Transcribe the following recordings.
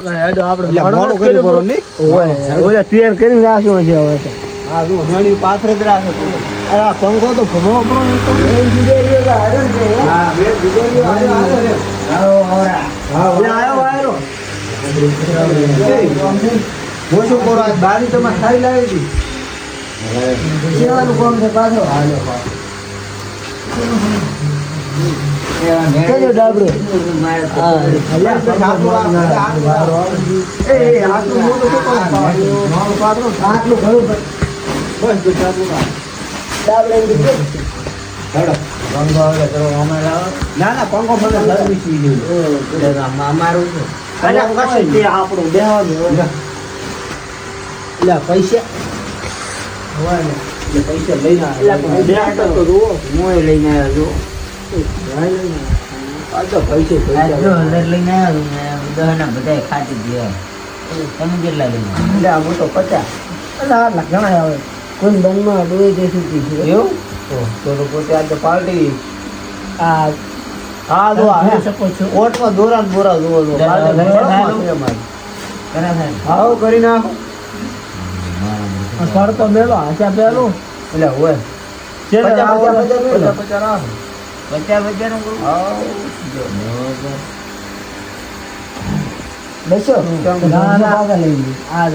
આપણે મોડું કરી પડો નહીં ઓલા તૈયાર કરીને રાખશું છે હવે તો હા જો ઘણી પાથરે જ રાખે આ પંખો તો ભમો આપણો તો હા બે જુદો આવ્યો હું શું કરો આ બારી તમે ખાઈ લાવી હતી સેવાનું કામ છે પાછો ડાબડો ના પંખો મને અમારું છે આપણું બેવાનું પૈસા પૈસા લઈને હું લઈને આવ્યો છું પૈસા લઈને આવ્યો બધા ખાટી ગયા તમે કેટલા લઈને હું તો 50 ઘણા આવે કોઈ બંધમાં ડોઈ દેશું એવું તો પોતે આજે પાર્ટી હા જો શકો છો ઓટમાં દોરા બોરા જોવો હાવ કરી નાખો પડતો મેલો આશા પેલું એટલે હોય 50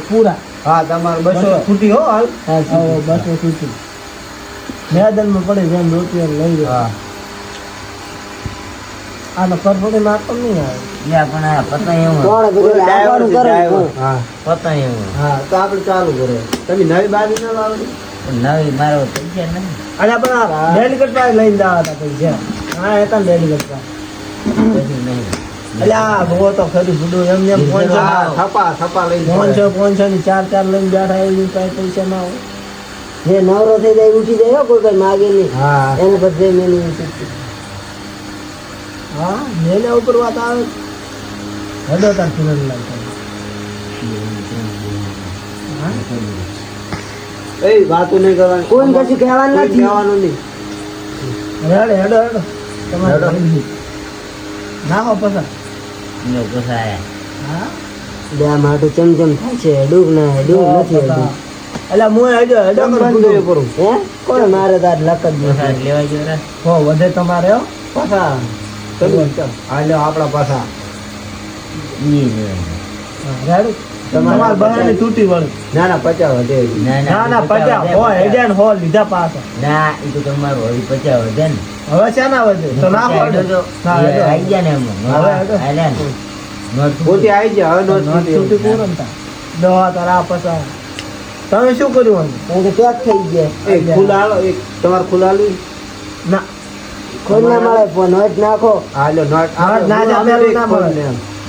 પૂરા હા તમારે 200 છૂટી હો હાલ 200 છૂટી મેદાનમાં પડે જેમ રૂપિયા લઈ જાય આનો પરફોર્મન્સ મારતો નહીં આવે પણ આ પતા એવું પતા એવું હા તો આપણે ચાલુ કરે તમે નવી બાજુ ના લાવો નવી મારો પૈસા નહીં અને આપણે ડેલિકેટ પાસે લઈને જવા હતા પૈસા હા હતા ડેલિકેટ પાસે એટલે આ ભો તો ખરી બધું એમ એમ થપા લઈને 500 ની 4 લઈને બેઠા એવી પૈસા ના હોય જે નવરો થઈ જાય ઉઠી જાય કોઈ કઈ માગે નહીં એને બધે મેલી હા મેલે ઉપર વાત આવે હડો તાર કિરણ લાગતા એ વાતો નહીં કરવાની કોઈ કશું કહેવાનું નથી કહેવાનું નહીં હેડો તમારે ના હો પસંદ નો પસાયા હા બે માટું ચમચમ થાય છે ડૂબ ના ડૂબ નથી એટલે હું હેડો બંધ કરું હે કોણ મારે તાર લક જ લેવા જો રે હો વધે તમારે હો પાછા હાલ્યો આપણા પાછા તમારે બહાર તૂટી વળે ના 50 વધે ના 50 હોય હેડ્યા હો લીધા પાછા ના એ તો તમારું હવે 50 વધે ને હવે શાના વધે તો ના પડે તો આવી ગયા ને એમ હવે હાલ્યા ને પોતે આવી ગયા હવે નોટ છૂટી પૂરો ને દવા તારા પાછા તમે શું કર્યું હું તો પેક થઈ ગયા એક ખુલાલો એક તમાર ખુલાલી ના ખોલના મળે પણ નોટ નાખો હાલો નોટ ના જા પેલું ના મળે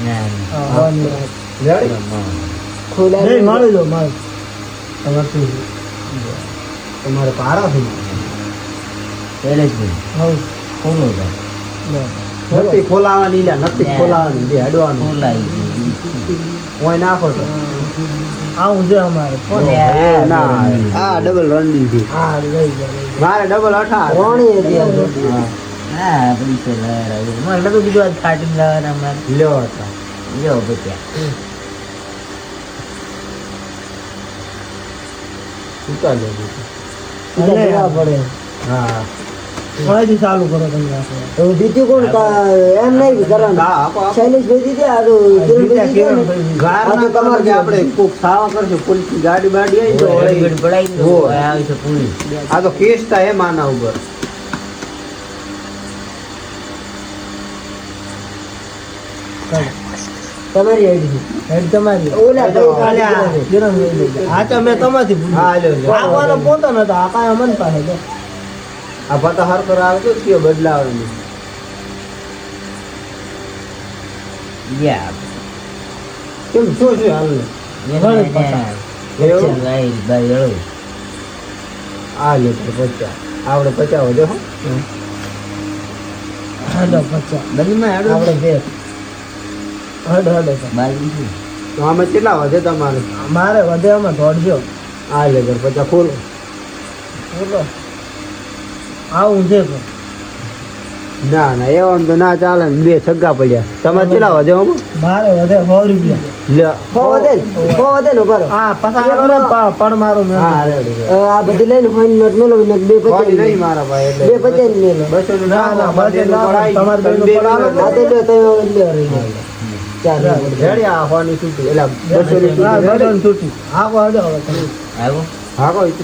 ના રેડી ખોલા નહીં મળી દો માર તમારે પારા થઈ પહેલે જ હા ખોલો જા નથી ખોલાવાની લે નથી ખોલાવાની બે હડવાનું ખોલાઈ ઓય નાખો તો આવું છે અમારે ના આ ડબલ રંડી છે હા લઈ જાય મારે ડબલ 18 રોણી હતી હા પૈસા લાવ્યા મારે બધું બીજું આજ ખાટી લાવવાના મારે લ્યો હતા લ્યો બચ્યા ઉતાર લે પડે હા કોઈથી ચાલુ કરો તમે તો દીદી કોણ એમ નહીં કરવાનું શૈલેષભાઈ દીદી આ તમારે કે આપણે કોક સાવા કરજો પોલીસની ગાડી બાડી આવી તો પડાઈ દો આવે છે પોલીસ આ તો કેસ તા હે માના ઉપર તમારી આઈડી હેડ તમારી ઓલા હા તો મેં તમારથી હા લ્યો આવાનો પોતો નતો આ કાય અમન પાસે છે આ પતા હર કર આવે તો કયો બદલાવાની યા કેમ શું છે હાલ આ લે 50 આવડે 50 વધે હો હાલો 50 બલીમાં આવડે બે હડ બાજી તો આમાં કેટલા વધે તમારે મારે વધે આમાં દોડજો આ લે 50 ખોલો આવું છે ના ના એવા તો ના ચાલે ને, બે છગ્ગા પડ્યા. તમારે કેટલા વધે આમાં? મારે વધે 100 રૂપિયા. લ્યો. વધે ને બરો હા પસારો ને પણ મારો મેળ. હા રેડી. આ બધી લઈને ફોન નોટ મેલો ને બે કોઈ નહીં 50 મારા ભાઈ એટલે. બે 50 મેલો 200 નું ના, ના, અમારે બેનું ના, પડાય. તમારે તમે બેનું બેનું પડાવે. આ તો લ્યો તો લ્યો રહી ચાલ રેડી આ હોવાની છૂટી. એટલે 200 ની હા, છૂટી. બધાને છૂટી. હા વાંધો હવે તમે. આવ્યો હા કોઈ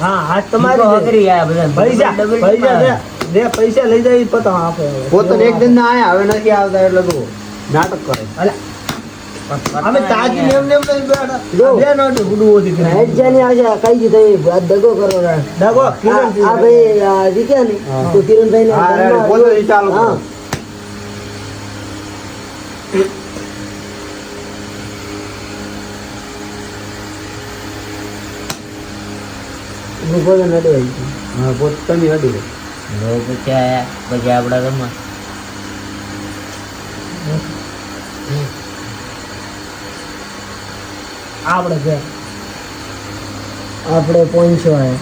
હા આજ તમારી છે. અઘરી આ બધા પૈસા ડબલ પૈસા દે. દે પૈસા લઈ જાય પતા આપે હવે. પોતાને એક દિન ના આયા, હવે નથી આવતા એટલે તો નાટક કરે. અલા, અમે તાજી ને એમને એમ નહીં બેઠા. જો. બે નોટી ગુડું ઓછી કરી. હેડ જાની આશા કઈ દી તમે આ દગો કરો રા ડગો, આ કિરણ ભાઈ આ દીધા ને હા. તો કિરણભાઈ હા રેડી પોતે ચાલુ કરો. હા હું બોલો નડે હા પોતે તમે હડી લો. લો પછી આયા પછી આપડા રમવા આપણે છે. આપણે 500 આયા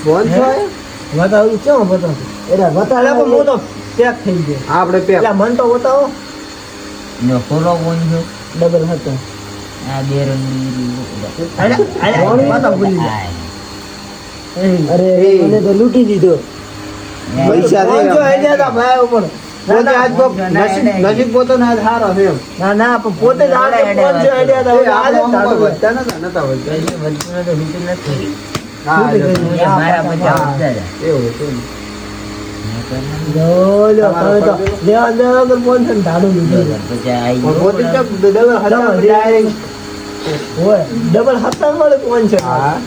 ફોન છો આયા? બતાવું કેમ બતાવું? એરા અલા બતાવો પણ હું તો પેક થઈ ગયો. આપણે પેક. એટલે મન તો બતાવો. નો ખોલો કોણ છો ડબલ હતો આ બે રંગ અલા, અલા, બતાવો ભૂલી ગયા. અરે મને તો લૂંટી દીધો પૈસા દે. પાંચસો આઈડિયા હતા ભાઈ ઉપર. ના, પોતે ના, આજ કોક નસીબ પોતાનો આજ હારો છે એમ. ના ના પણ પોતે જ આને 500 આઈડિયા એ હતા. આજે આપણે આમાં કોઈ ચાલુ વધતા નતા વધતા. વધતું તો લૂંટી નથી હા લૂંટી એટલે. મારા પચાસ હા. વધતા હતા. એવું છે ને. લો, લો, તમે તો લેવા દેવા વગર 500 ને ધાડું લીધું. પછી આઈ પણ પોતે ગયો. ચક ડબલ હજાર direct. હોય ડબલ 70 મળે 500. હા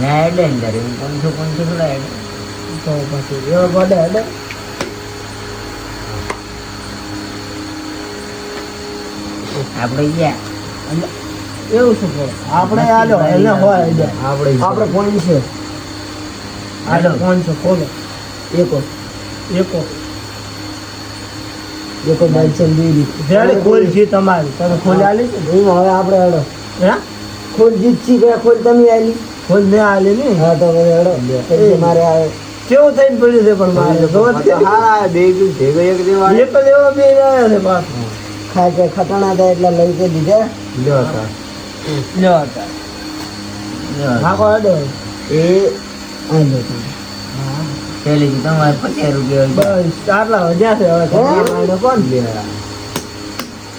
ના એટલે ને તારે હું 500 થોડા એટલે તો પછી એવો ગોડે હેડે. આપણે ગયા એવું શું કરો? આપણે આલો એને હોય આઈડિયા. આપણે આપણે 500 આલો 500 ખોલો. એકો એકો એકો બાઈક દીધી જેડે ખોલ છે તમારી. તમે ખોલ આલી છે? એમાં હવે આપણે હડો હે? ખોલ જીતછી બે ખોલ તમે આલી ખોલ મેં આલી ને. હા તો હવે હડો એટલે મારે આવે કેવું થઈને પડ્યું છે પણ મારે તો હારા બે ગયું ભેગો એક દેવા એક જ એવો બે રહ્યા છે પાછો. ખાય ખટાણા થાય એટલે લઈ કે દીધા લ્યો સર. લ્યો હતા લ્યો નાખો હેડો. એ આલો તમે પેલી થી તમારે 50 રૂપિયા હોય. બસ આટલા વધ્યા છે હવે. ખટાઈને કોણ લે?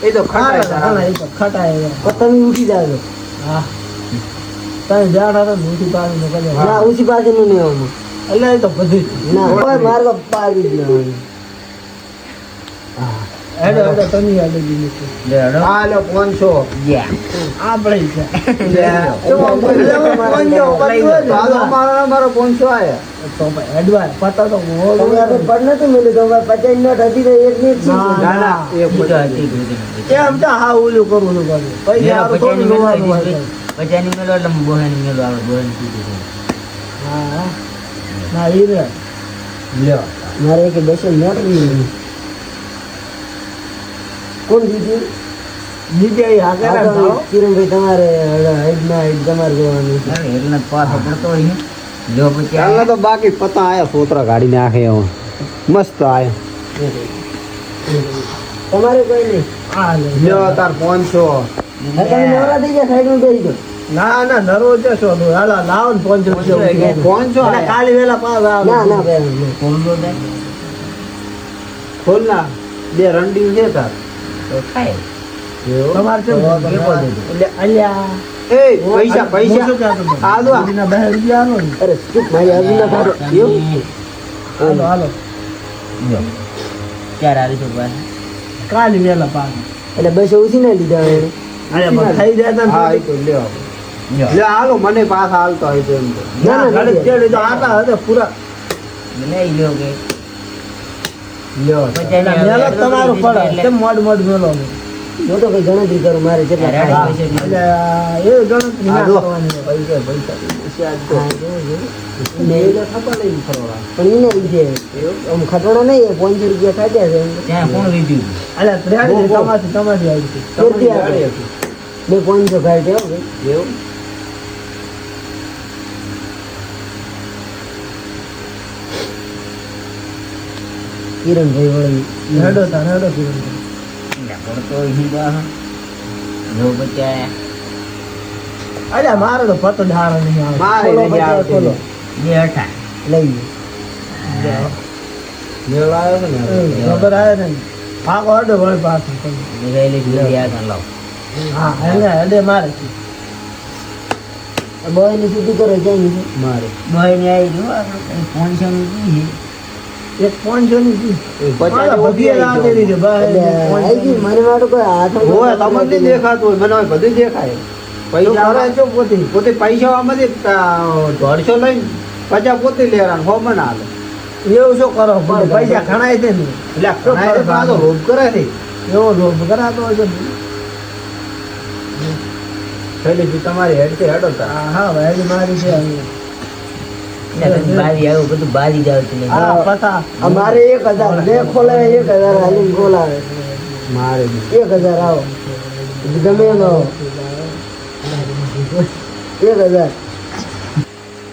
એ તો ખટાય હા, તારા. એ તો ખટાય. તો તમે ઉઠી જાજો હા તમે જાણ હતા ને ઊંધી પાડીને કર્યા. ના ઉછી બાજુનું નહીં આવવાનું એટલે એ તો બધું જ. ના કોઈ માર્ગ પાડી જ ના હેડો હેડો તમે યાદ દીધી છે. લ્યો હેડો. હા લ્યો 500. ગયા આપણે છે. પાછો અમારો 500 આયા. તો ભાઈ હેડવા પતા તો તમે આપણે પડ નતું મળ્યું તો 50 નોટ હતી તો એક ની જ ના, ના ના એ બીજો બધા હતી, બીજો નથી. એમ તો હા ઓલું કરું છું બધું. પૈસા હારું થોડું જોવાનું હોય છે. 50 ની મેલો એટલે બોહેની મેલો આવે બોહેની કીધું હા ના ઈ રે. લ્યો. મારે એક 200 નોટ નહીં કોણ દીધી નીચે ઈ આગળ આ તો ભાવ. કિરણભાઈ તમારે હેડ ના હેડ તમારે જોવાનું છે અરે એટલે પાછો પડતો હોય ને. જો પછી ચાલના તો બાકી પતા આયા સોતરા ગાડીને આખે એમાં. મસ્ત આયા. તમારે કોઈ નહીં હા લે. લ્યો તાર 500. હા, તમે નવરા થઈ ગયા સાઈડમાં બેસી જાઓ ના ના નરો છે શું હાલા લાવો ને 500 રૂપિયા. 500 અને આયા. કાલે વેલા પાછા આવે. ના ના ભાઈ ના. ખોલવો થાય ખોલ ના. બે રંડી છે તાર. તો થાય. તમારે કેમ તો ખબર? કેવો દીધો? એટલે અલ્યા એ પૈસા હું પૈસા શું કહેતો હતો? આ દો. દીદીના 2 રૂપિયા આલો ને. અરે ચૂપ મારી આજુ ના ખાતો એવું હાલો હાલો જો. ચાર આલી તો પાછા. કાલે વેલા પાછા. એટલે 200 ઉછી ના લીધા એને અરે પણ થઈ જાય તો હા એ તો લ્યો. જો. લ્યો હાલો મને પાછા હાલતો હોય તો એમ તો. ના, ના, ઘરે નથી. ચેડી તો આટા હતા પૂરા. લઈ લ્યો કે લ્યો. 50 ની મેલો આવે, તમારું પડે એટલે- કેમ મોડ મોડ મેલો ને. હું તો કઈ ગણતરી કરું મારે કેટલા અરે, ખાવા. પૈસા જ એટલે એ ગણતરી ના આ જો. કરવાની હોય. પૈસા પૈસા પૈસા આજ તો. હા, જો, જો. બે લે થપા લઈને ફરવા. પણ એને લીધે આમ ખટોણા નહીં 500 રૂપિયા ખાધ્યા છે એમ. ત્યાં કોણ લીધું અલ્યા ત્રેડી બહુ. તમારી આવી હતી. કેટલી ગાડી આવે? હતી. મેં 500 ખાધ્યા હો ભાઈ. એવું? કિરણભાઈ વળી હેડો તાર હેડો કિરણ એટલે પડતો હિંદો જો બચ્યા અલ્યા મારે તો પતો ધારો નહીં આવે મારે ખોલો નહીં બચ્ચા, આવતી. ખોલો. બે અઠા લઈ મેળ આવ્યો છે ને ખબર આવે ને ભાગો હેડો વળી પાછું તમે. નિગાયેલી જોડી આ કાન લાવ હા હેડે મારે બોય ની સીધી કરો જાય છે મારે બોય ને આવી જો આપણે 500 નું કી એક 500 ની જી. પચાસ મારા બધી લાવેલી છે ભાઈ એટલે આઈ ગઈ મને માટે કોઈ હાથ હોય તમને નહીં દેખાતું હોય મને હવે બધું દેખાય પૈસા કરે છો પોતે પોતે પૈસા આમાંથી 150 લઈને 50 પોતે લેવાનું હો મને હાલે એવું શું કરો પણ પૈસા ખણાય છે ને એટલે ઘણા એ પાછો લોભ કરે છે એવો લોભ કરાતો હોય છે ને. શૈલેષજી તમારી હેડ છે હેડો તાર. હા ભાઈ મારી છે અહીંયા. એટલે તમે બારી આવ્યો બધું બારી જાવ તમે હા પતા અમારે 1000 બે ખોલાવે 1000 હાલી ખોલાવે મારે બી. 1000 આવો ગમે એનો 1000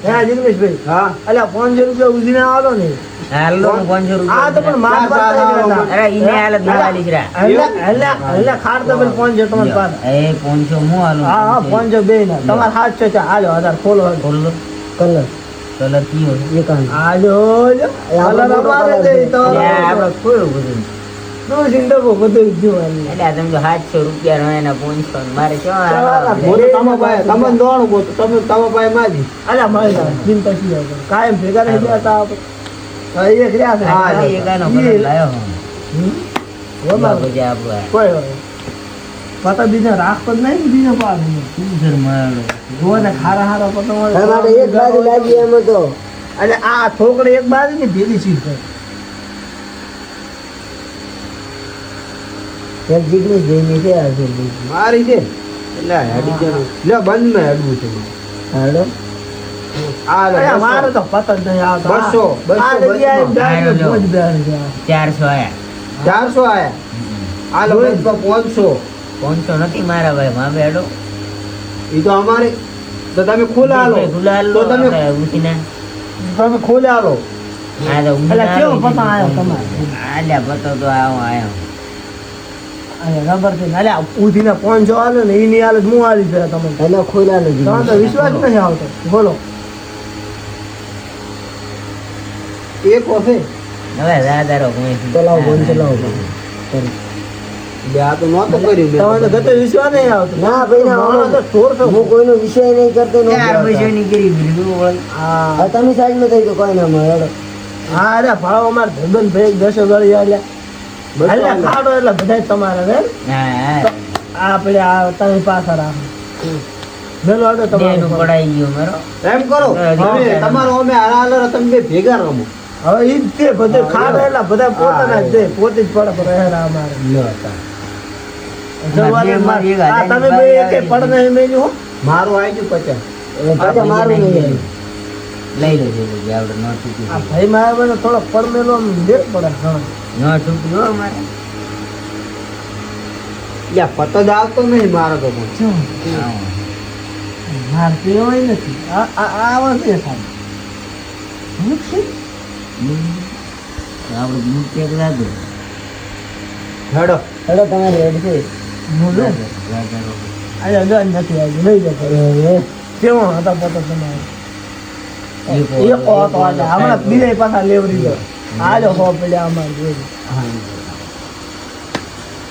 હા જિગ્નેશભાઈ હા અલ્યા 500 રૂપિયા ઉધીને આવો ને હાલો 500 આ તો પણ માર ચાર પાડતા ચાર અરે ઈને હાલ દિવાળી છે એટલે ખાડ તો પેલા 500 તમારે પાડ એ 500 મો હાલો હા હા 500 બે ના તમારે 700 છે હાલો 1000 ખોલો બોલો કલર કલર કયો એકાંત આજો કલર અમારે છે ઈ તો એટલે આપણે ખોયું બધું તું ચિંતા કો બધું જોવાનું એટલે આ તમે તો 700 રૂપિયા નો એના 500 મારે ચાલો, કેવા બોલો તમે ભાઈ તમે દોડું બોલો તમે તમે ભાઈ માજી અલ્યા મારી જાત ચિંતા કી આવે કાયમ ભેગા રહી ગયા તા આપણે હા એક રહ્યા છે હા, એ કાનો કલર લાયો હમ? બોલા બોલો. પછી આપણે કોઈ હોય પતા બીજા રાખતો જ નહીં બીજા પાડ સુંદર માળો જો ને ખારા ખારા પતંગ હોય. અમારે એક બાજુ લાગી એમ તો એટલે આ થોકડી એક બાજુ ને ભેગી ચીજ થાય એક જીગની જઈને છે આ છે મારી છે એટલે હેડી જવાનું લે બંધ માં હેડવું છે હાલો આ લે અલ્યા, 200. મારે તો પતંગ નહીં આવતો 200, આ 200, જગ્યાએ 200. બેસીને હા, મોજ બેસી જાય. 400 આયા 400 આયા આ લો જોઈ. 500 500 નથી મારા ભાઈ માં બેડો ઈ તો અમારે તો તમે ખોલા લો ગુલાલ તો તમે ઉઠીને તમે ખોલ્યા લો આ તો એટલે કેવો પતંગ આયો તમારે? આલ્યા પતો તો આયો અહીંયા ખબર છે ને, અલ્યા ઉધીને 500 આલે ને ઈ ની આલે તો હું આલી છે તમને એટલે ખોલા લો તમને તો વિશ્વાસ નથી આવતો બોલો એક હશે હવે દાદારો કોઈ ચલાવો ફોન ચલાવો બે આ તો નહોતું કર્યું તમને તો મેં ગતે વિશ્વાસ નહીં આવતો ના ભાઈ ના માણસ તો ઢોર છો. હું કોઈનો વિષય નહીં કરતો નથી. ચાર પૈસાની કરી બીજું વળી હા હવે તમે સાઈડમાં થઈ તો કોઈ ના મળે હા અરે ભાવ અમારે ધંધન ભાઈ 10 ગળી આલ્યા અલ્યા ખાડો એટલે બધાય તમારે ને હા આપણે આ તમે પાછળ રાખો મેલો આડો બેનું તમારો પડાઈ ગયો મારો એમ કરો હવે તમારો અમે હાલા તમે બે ભેગા રમો હવે ઈ જ તે બધું ખાડો એટલે બધા પોતાના જ દે પોતે જ પડે પર રહેલા અમારે જવાની મારી એક આ તમે બે એકે પડ નહીં મેલ્યું હો મારું આવી ગયું 50 હવે પાછા મારું નહીં લઈ લેજો પછી આપણે નો તૂટી આ ભાઈ મારે બધો થોડો પડ મેલો આમ લેટ પડે હા નો તૂટ્યો મારે યા પતો જ આવતો નહીં મારો તો પણ માર પીવો નથી આ આવા છે સાહેબ આપણે મુખ્ય લાગે હેડો હેડો તમારે રેડ છે દાદારો અહીંયા ગન નથી આવી લઈ જતો કેવો હતા પતો તમારે એક હતો આજે હમણાં બીજા પાછા લેવરી ગયો આજો હો પડ્યા અમારે જોઈ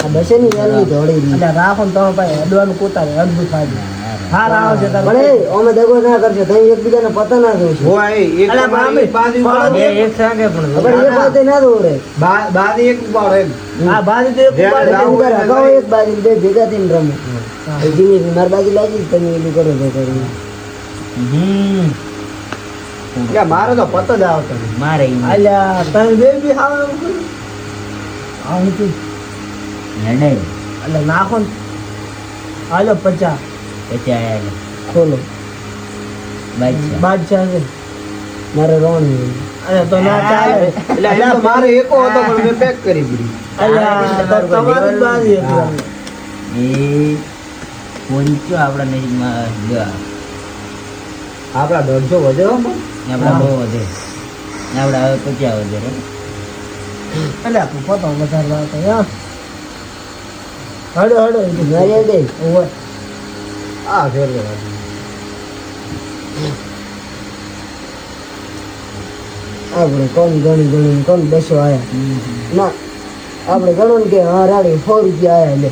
આ બસેની વેલની દોડી રહી એટલે રાખો ને તમે ભાઈ અડવાનું કોતારે અડધું થાય હા રાવ છે પણ તમે એ અમે દગો ના કરશો તમે એકબીજાને પતા ના દો છો હોય એક અલા, તમારી મામી, બાજુ એ એક સાથે પણ પણ એક વાતે ના દો રે બાજુ એક ઉપાડો એમ આ બાજુ તો એક ધ્યાન ઉપાડે રાખો. છે. ઉભા રખાવો એક બાજુ બે ભેગા થઈને રમો જીની મારી બાજુ લાગી તમે એનું કરો તો કરી યા મારો તો પતો જ આવતો નહીં. મારે ઈ અલ્યા તમે બે બી હાવ એમ કર્યું? હા નથી હેડે એટલે નાખો ને હાલો 50 પછી આયા ખોલો બાદશાહ બાદશાહ છે મારે રોણ અરે તો ના ચાલે એટલે એમ તો મારે એકો હતો પણ મેં પેક કરી દીધી અલ્યા તો તમારી જ બાજી હતી હા. અમને. એ પહોંચ્યો આપણા નજીકમાં ગયો આપડા 150 વધે હો પણ. આપણા બહુ વધે આપણા હવે 50 વધે રે અલ્યા તું પતો વધારવા હતો યા હડો હડો મારી દે ઓય આ ફેર લેવા આપણે કોણ ગણી કોણ 200 આયા ના આપણે ગણો ને કે હા રાડી 100 રૂપિયા આયા લે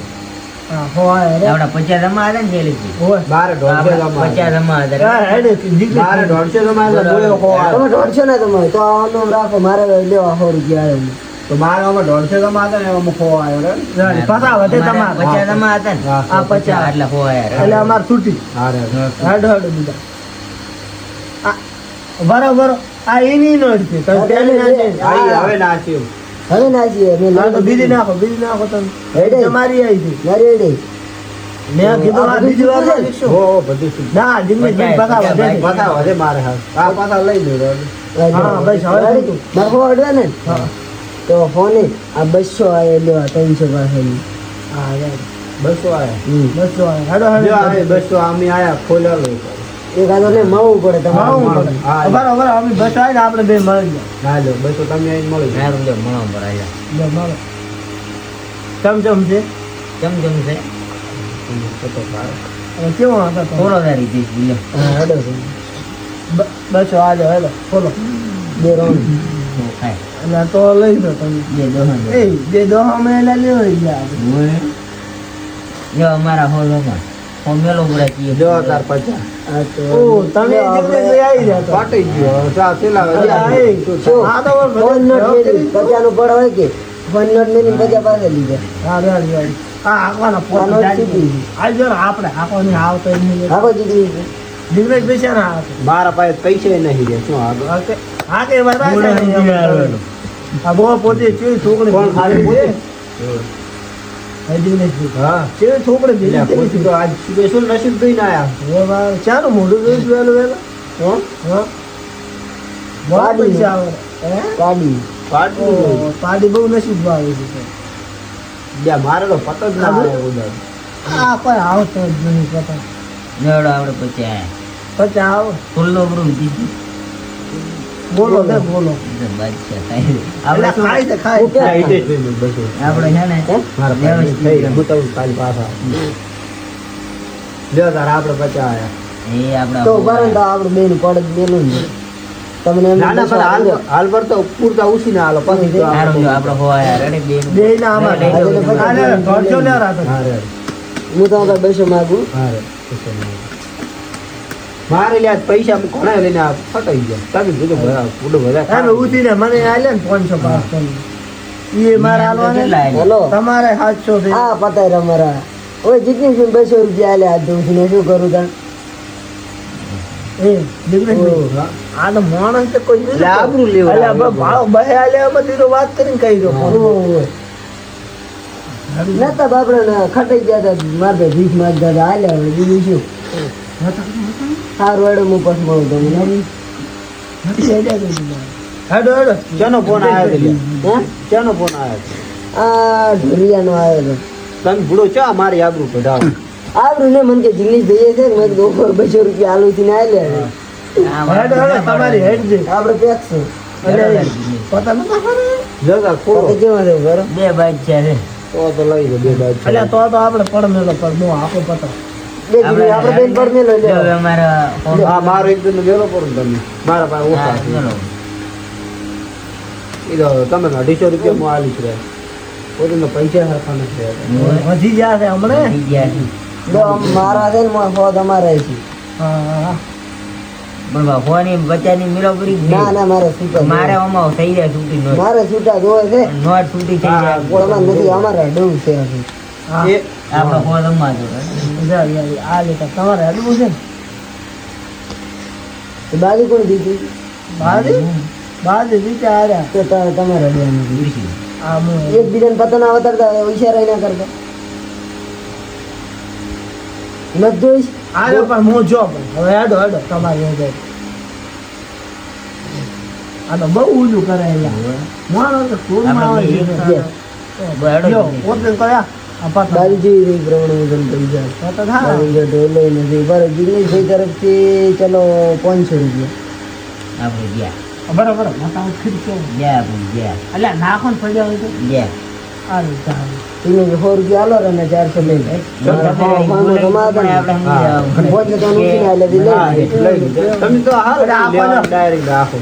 હા હો આયા રે આપડા 50 જમા હતા ને પેલેથી. ઓય બારે 150 જમા 50 જમા હતા. હા હેડે દીકરી બારે 150 જમા એટલે બોયો હો તમે 150 ના તમે તો આનો રાખો મારે લેવા 100 રૂપિયા આવ્યો તો મારે આમાં 150 જમા હતા ને એમાં ખો આવ્યો રે પાછા વધે અમારે તમારે 50 જમા હતા ને. હા, આ 50 એટલે હો આયા. એટલે અમાર છૂટી હા રે હડો હડો બીજા આ બરોબર આ એની નોટ છે તમે પેલી ના છે આઈ હવે નાચ્યું હવે નાજી મેં હા તો બીજી નાખો તમે હેડે. તમારી આવી હતી મારી દે મેં કીધું આ બીજી વાર નાખીશું. હો બધું શું ના જિંદગી પાછા વધે છે. પાછા વધે મારે હા આ પાછા લઈ લો હા બસ હવે રાડી મારે ફોન અડવા ને હા તો ફોને આ 200 આયા લેવા 300 પાસેની હા યાર 200 આયા બસ જો હેડો જો આ હેડો 200 આમી આયા ખોલ્યા લો એક આદો ને માવું પડે તમારે માવું પડે. હા. બરાબર અમે બસ આવી ને આપણે બે મળી ગયા ના લો 200 તમે આઈને મળી જાય ના રૂપિયા મળો પર આયા. બે મળો ચમચમ છે ચમચમ છે. તો સારું અને કેવો હતો તો? થોડો દારી દઈશ બોલ્યો. હા હેડો બસો આજો હેડો બોલો બે રોણ તો ખાય. એટલે તો લઈ દો તમે બે દોહન દો. એ બે દો અમે એટલે લેવાઈ ગયા આપણે. ઓય. જો અમારા હોલમાં મેલો ભરાઈ જો ગયો. તાર 50 આ તો ઓ તમે જલ્દી આવી રહ્યા તો. પાટી ગયો સા પેલા અલા, એ, શું? આ તો બસ ફોન નોટ બધું મેલી 50 નું પડ હોય કે ફોન નોટ મેલી 50 પાસે લીધા હા રે રે આ આખવાના પોત આ નોટ જાડી. સીધી. આ જો ને આપણે આખવાની આવતો એમ નહીં. આખો જીતી દીકરા પૈસા ના આવતો મારા પાસે પૈસા નહીં રે શું આગળ હા કે બધા મૂળે છે ને ઊંધી એમ. આવેલો. આ બહુ પોતે ચેવી છોકરી કોણ ખાલી બીજી પોતે? છે. હજી નથી. હા ચેવી છોકરી બીજી એટલે પોતે તો આજ સ્પેશિયલ નસીબ દઈને આયા એ વાર ચાનું મોઢું જોયું વહેલું વહેલું હે હા બહુ પાડી. પૈસા આવે હે ગાડી પાટલું ઓ, પાડી બહુ નસીબ આવે છે જ્યાં મારે તો પત જ ના આવે ઉધાર આ કોઈ આવતો જ નહીં પતા જોડો આપણે પછી આયા. પછી આવો ખુલ્લો રૂમ દીધી. બોલો ને બોલો બાદશાહ ખાય. એટલે આપણે ખાય શું? તો ખાય હા, ઈ જ જોઈને બસો. આપણે છે ને મારા પાસે થઈ ગયા. હું તો કાલ પાછા લ્યો તાર આપણે 50 આયા એ આપણા તો બરાબર તો આપણે બેન પડ મેલું ને તમને એમ ના ના પણ હાલ હાલ પર તો પૂરતા ઉછી ના હાલો પછી તો સારું જો આપણે હોયા રેડી બે બે ના આમાં લઈ જાઓ. આને દોઢસો ને રાખો હા રે હું તો આગળ 200 માંગુ હા રે કશો નહીં. મારે લ્યા પૈસા ઘણા લઈને આ ફટાઈ ગયા તમે કીધું ભરા પૂડો ભરા એમ ઉઠીને મને આલે ને 500 પાસ કરી એ મારે હાલવાને કેટલા આયા? હેલો તમારે 700 થી આ પતાય રમારા ઓય જીતની છું 200 રૂપિયા આલે આ દઉં છું ને શું કરું તાણ એ દીકરી હા. આ તો માણસ તો કોઈ એટલે આબરૂ લેવા અલ્યા આવે. ભાવ બે આલ્યા બધી તો વાત કરીને કહી દો ઓય નતા બાપડે ખટાઈ ગયા હતા મારે ભીખ માંગતા હતા આલ્યા હવે બીજું શું સારું હેડો હું પછી મળું તમને હેડો હેડો ચાનો ફોન આવ્યો છે લ્યા. હે ચાનો ફોન આવ્યો છે આ ઢોલિયાનો આવ્યો હતો તમે ભૂડો ચા મારી આબરૂ કઢાવો આવ્યું ને મને કે જિગ્નેશ ભાઈ છે મેં કીધું 200 રૂપિયા આલુ થી ને આલ્યા હેડો હેડો તમારી હેડ છે આપણે પેકશું એટલે પતા નતા ખરે જગા તો ખોલો કેવા છે ઘર બે બાદશાહ છે. તો લઈ લો બે બાજુ એટલે તો આપણે પડમેલો પર બહુ આપો પતા બે જીગ્નેશ આપણે બેન પર મેલો જો લે અમારા ફોન- હા મારો એક દિન ગયેલો પર તમે મારા પાસે હા, ઓછા છે. ચલો. ઈ તો તમે 250 રૂપિયા માં આલી છે પોતે પૈસા સરખા નથી હતા. વધી ગયા છે હમણાં થઈ ગયા છે. જો આમ મારા છે ને મારા ફોદ અમારા છે હા હા પણ બાપુની બચ્ચાની મિલાપરી જ ના નહીં. ના મારે છૂટા મારે આમાં થઈ જાય છૂટી નોટ. મારે છૂટા જોવે છે નોટ છૂટી થઈ હા, જાય. કોળમાં નથી અમારા ડૂબ છે હજી. હા એ આપણે ફોન રમવા જો. જા, જા, આ લેતા તમારે હેડવું છે ને તો બાજુ કોણ દીધી બાજી બાજી રીતે આર્યા તો તમારે અડ્યા નથી આ હું એકબીજાને પતન આવતરતા ઈશારા ના કરતા નથી જોઈશ આર્યો પણ હું જો પણ હવે હેડો હેડો તમારી હેડો આ તો બહુ ઊંધું કરે અહીંયા માણસ તો સ્કૂલમાં આવે છે આપણે બે. જો, પોતે કયા આ પાછા બાજુ જેવી રહી પ્રમાણે પૈસા તો હા બાજુ જો ઢોલો નથી પર જિગ્નેશભાઈ તરફથી ચલો 500 રૂપિયા આપણે ગયા. બરાબર માતા ખીર ગયા પણ ગયા એટલે નાખો ને પડ્યા હોય તો ગયા આ રીતે એને 100 રૂપિયા આલો અને 400 લઈ લે આપણે તમે તો હાલ ડાયરેક્ટ રાખો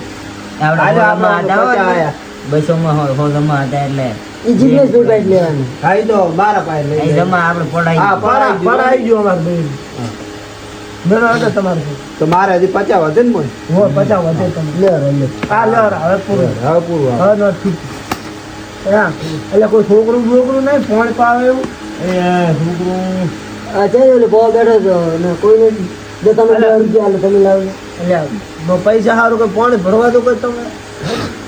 આજે આપણે 50 આયા 200 માં હો જમા હતા એટલે ઈ જીગ્નેશ ભાઈ બાઈક લેવાની ખાઈ તો મારા પાસે લઈ અહીં જાય. જમા આપણે પડાઈ હા, પડાઈ ગયો અમાર બેન મેરો હતો તમારે તો મારે હજી 50 વધે ને મોય. હો 50 વધે તમે લે રે આ લે હવે પૂરું હવે પૂરું આવે. હવે ન ઠીક હા એટલે કોઈ છોકરું બોકરું નહીં ફોન પાવે એવું એ છોકરું આ છે ઓલે બહુ બેઠો તો ને કોઈ નથી જો તમે 10 રૂપિયા આલો તમે લાવજો એટલે પૈસા સારું કે પાણી ભરવા દો કોઈ તમે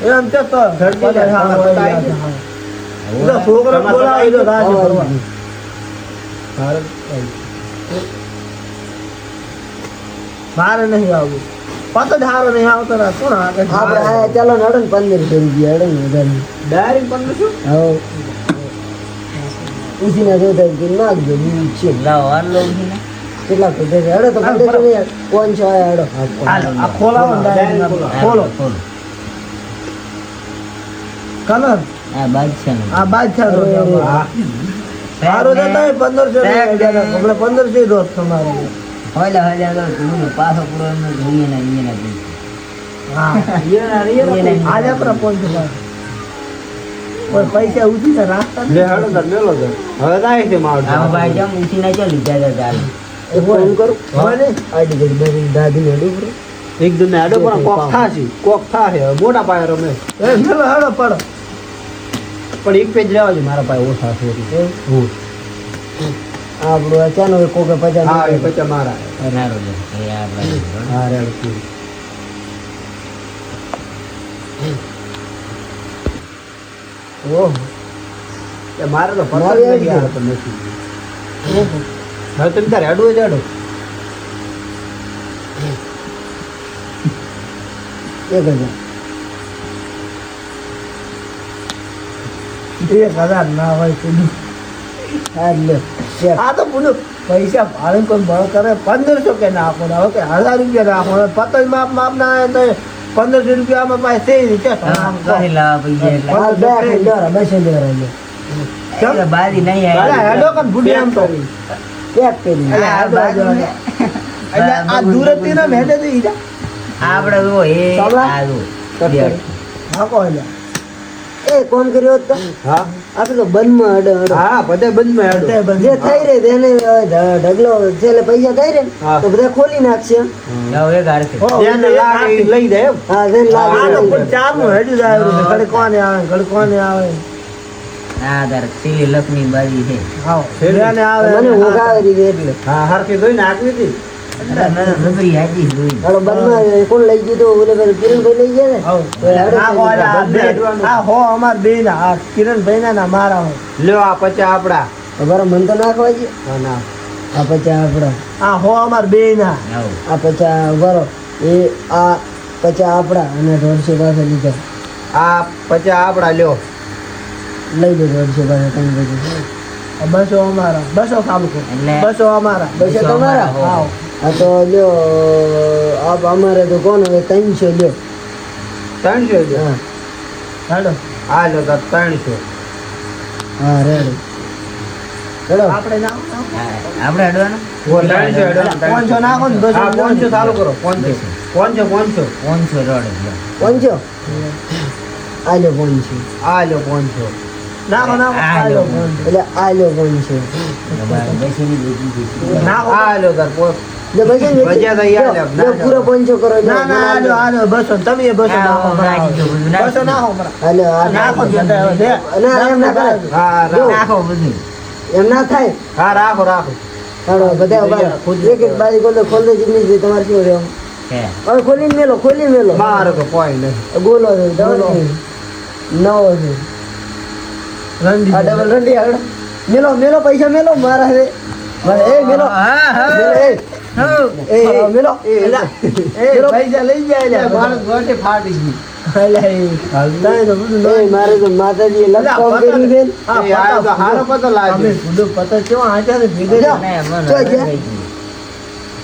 એમ કે તો ધરતી જાય, હા, તમારે પૈસા આવી હા. એટલે છોકરો તમારે બોલાવી દો રાજી હા, ભરવા ભારત મારે નહીં આવવું પત જ હારો નહીં આવતો ને કોણ આગળ આપણે આયા ચાલો ને અડન 15 રૂપિયા અડન વધારે ડાયરેક્ટ 1500 હા ઉસીના જોતા કે નાખજો બીજું છે લાવો આટલો ઉઠીને કેટલા પૈસા છે અડો તો 1500 નહીં કોણ છે આયા અડો હાલો, આ ખોલાવો ને direct ખોલો કલર આ બાદશાહ આ બાદશાહ નો અરે, હા સારું તો તમે 1500 હમણાં 1500 દોસ્ત તમારે હોયલા હોયલા તો તું પાછો પૂરો એમ જોઈએ ને હા આજે આપણા પહોંચ પૈસા ઉઠી ને રાખતા લે હાડો તાર મેલો તાર. હવે થાય છે મારો આમાં ભાઈ જમ ઉઠી ના ચાલી જાય ચાલે એક ફોન કરું હવે નહીં આડી ગઈ બધી દાદી ને અડું બરો એક દિન આડો પણ કોક થાશે કોક થાશે હવે મોટા પાયે રમે એ ચલો હાલો પડો પણ એક પેજ લેવા છે મારા પાસે ઓછા છે હું આપણું અચાનક કોકે 50 હા એ રૂપિયા 50 મારા નારો લે એ આપણે હા રેડ પૂરું. ઓહો એ મારે તો પસંદ મારે નથી આવી આવતો નથી હવે તમે તારે અડવો જ અડો 1000 1000 ના હોય કીધું આ લે ચેક આ તો પૂરું પૈસા ભાડે કોઈ બળ કરે 1500 કે નાખો ને હવે કે 1000 રૂપિયા નાખો ને પતંગ માપ ના આવે તો 1500 રૂપિયામાં પાસે તે રીતે કરી લાવા પૈસા એટલે હાલ બે ડર બસ ડર લે એટલે બારી નહીં અરે આવી હેડો કન ભૂડી આમ તો ચેક કરી અરે આ બાજુ એટલે આ દૂરથી ના મેડે દઈ જા આપણે જો એ સાંભળા? આ જો નાખો એટલે એ કોણ કર્યો હતો હા આપણે તો બંધમાં અડે અડે હા બધે બંધમાં અડો તે બંધ જે થઈ રે તેને ઢગલો છેલ્લે પૈસા થઈ રે હા. તો બધા ખોલી નાખશે જાઓ એક હારે હો, જેને એક લાગે એ આરતી. લઈ જાય એમ હા જેને આ તો લાગે પણ ચારનું હેડ્યું જ આવ્યું છે. ઘડી કોને આવે ઘડી કોને આવે આ તાર સીલી લક્ષ્મી બાજી છે હાવ શેરડી. જેને આવે મને ઉગાવી દે એટલે હા હરખી ધોઈને હાંકવી હતી અરે મેં તો નબળી હાજી જોઈ હાલો બંધમાં કોણ લઈ ગયું તો ઓલે પેલો કિરણભાઈ લઈ ગયા ને હાવ. નાખો એટલે આ બે- આ હો અમાર બે ના આ કિરણભાઈ ના ના મારા હો લ્યો આ 50 આપડા બરાબર મન તો નાખવા છે હા ના આ 50 આપડા આ હો અમાર બે ના આવો આ 50 બરો એ આ 50 આપડા અને 150 પાસે લીધા આ 50 આપડા લ્યો લઈ લો 150 પાસે તમે બધું આ 200 અમારા 200 ચાલુ કરો એટલે- 200 અમારા પૈસા તમારા હો. હાવ. આ તો લ્યો આપ અમારે તો કોણ હવે 300 લ્યો 300 લ્યો હા હેડો હા લ્યો તાર 300 હા રેડી હેલો આપણે ના આપણે અડવાનું 300 હેડો. 500 નાખો ને 200 હા 500 ચાલુ કરો 500 500 500 રોડ એટલે પંચો આ લ્યો 500 આ લ્યો 500 નાખો નાખો આ આ લો. લો. એટલે આ લ્યો 500 બેસીની બેસી જઈશું. નાખો આ લ્યો તાર લે બચે ને ભજીયા તો યાદ આપ. લ્યો પૂરો 500 કરો લ્યો. ના ના આ લો, આ લો, 200 તમે એ 200 નાખો નાખી દો, બધું નાખી 200 દો. નાખો હમણાં. આ લ્યો, આ નાખો નાખો. દે. ના એમ ના કરે હા જો. રાખો નાખો બધું એમ ના થાય હા રાખો રાખો હાલો બધા બાર એક એક બારી ખોલ દે જીની તમારે શું રહ્યો હે હવે ખોલીને મેલો ખોલી મેલો મારે તો કોઈ નહીં ગોલો છે ગોલો નવો છે રણજીત. આ ડબલ રંડી આગળ મેલો મેલો પૈસા મેલો મારા છે મારે એ મેલો હા, હા. મેલો, એ એ મેલો એલા, એ પૈસા લઈ જાય એલા. મારે ગોટે ફાટી ગઈ એલા, એ નહીં તો બધું એ નહીં. મારે તો માતાજીએ લખ એલા, કામ કર્યું છે ને. હા, એ આ તો પતા હારો પતો લાગે અમે બધું પતા કેવા હાંચ્યા છે ભેગા જા. છે. ને મને જો, રડી જા. ગઈ.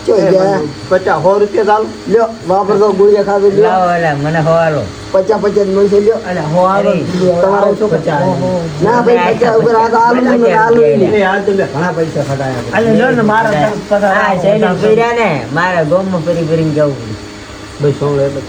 ચો ગયા 50 રૂપિયા ચાલુ લ્યો વાપરતો ગુળિયા ખાવી લ્યો લાવો એલા મને હવાલો 50 મળશે લ્યો અલ્યા હો આવે તમારે શું 50 ના ભાઈ 50 ઉપર આ તો આલુ ને આલુ ને એ હાલ તો મેં ઘણા પૈસા ખટાયા અલ્યા લો ને મારા હા શૈલી પીર્યા ને મારા ગોમમાં ફરી ફરીને જવું પડ્યું. ભાઈ સોળ એટલે